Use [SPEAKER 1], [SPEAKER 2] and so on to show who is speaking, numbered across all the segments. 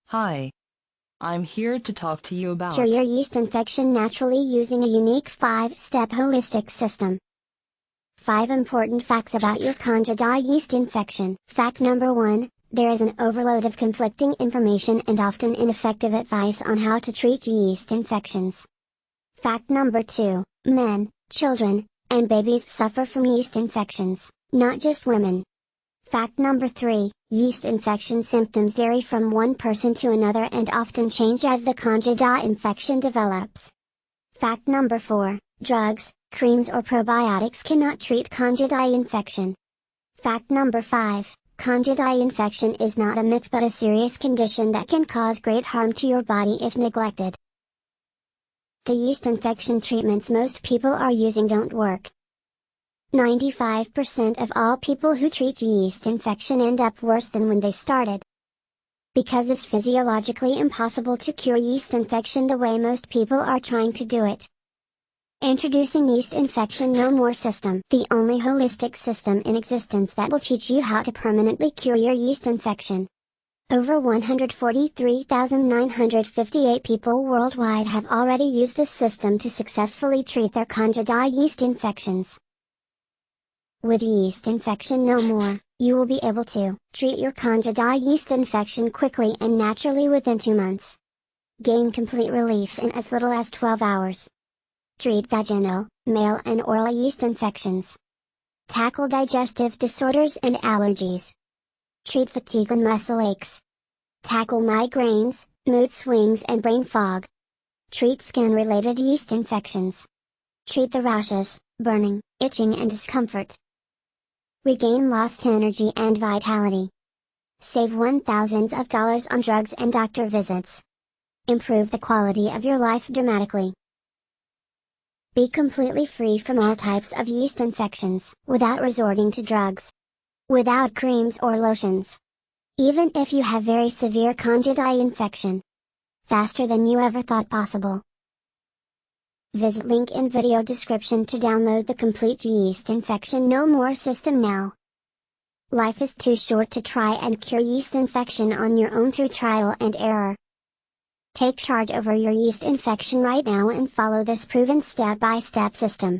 [SPEAKER 1] Hi. I'm here to talk to you
[SPEAKER 2] Cure
[SPEAKER 1] about
[SPEAKER 2] your yeast infection naturally using a unique 5-step holistic system. 5 important facts about your Candida yeast infection. Fact number 1, there is an overload of conflicting information and often ineffective advice on how to treat yeast infections. Fact number 2, men, children, and babies suffer from yeast infections, not just women. Fact number 3, yeast infection symptoms vary from one person to another and often change as the Candida infection develops. Fact number 4, drugs, creams or probiotics cannot treat Candida infection. Fact number 5, Candida infection is not a myth but a serious condition that can cause great harm to your body if neglected. The yeast infection treatments most people are using don't work. 95% of all people who treat yeast infection end up worse than when they started. Because it's physiologically impossible to cure yeast infection the way most people are trying to do it. Introducing Yeast Infection No More System, the only holistic system in existence that will teach you how to permanently cure your yeast infection. Over 143,958 people worldwide have already used this system to successfully treat their Candida yeast infections. With Yeast Infection No More, you will be able to treat your Candida yeast infection quickly and naturally within 2 months. Gain complete relief in as little as 12 hours. Treat vaginal, male and oral yeast infections. Tackle digestive disorders and allergies. Treat fatigue and muscle aches. Tackle migraines, mood swings and brain fog. Treat skin-related yeast infections. Treat the rashes, burning, itching and discomfort. Regain lost energy and vitality. Save thousands of dollars on drugs and doctor visits. Improve the quality of your life dramatically. Be completely free from all types of yeast infections without resorting to drugs. Without creams or lotions. Even if you have very severe Candida infection. Faster than you ever thought possible. Visit link in video description to download the complete Yeast Infection No More system now. Life is too short to try and cure yeast infection on your own through trial and error. Take charge over your yeast infection right now and follow this proven step-by-step system.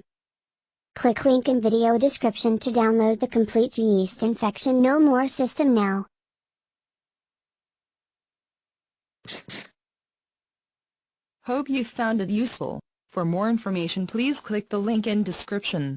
[SPEAKER 2] Click link in video description to download the complete Yeast Infection No More system now.
[SPEAKER 1] Hope you found it useful. For more information please click the link in description.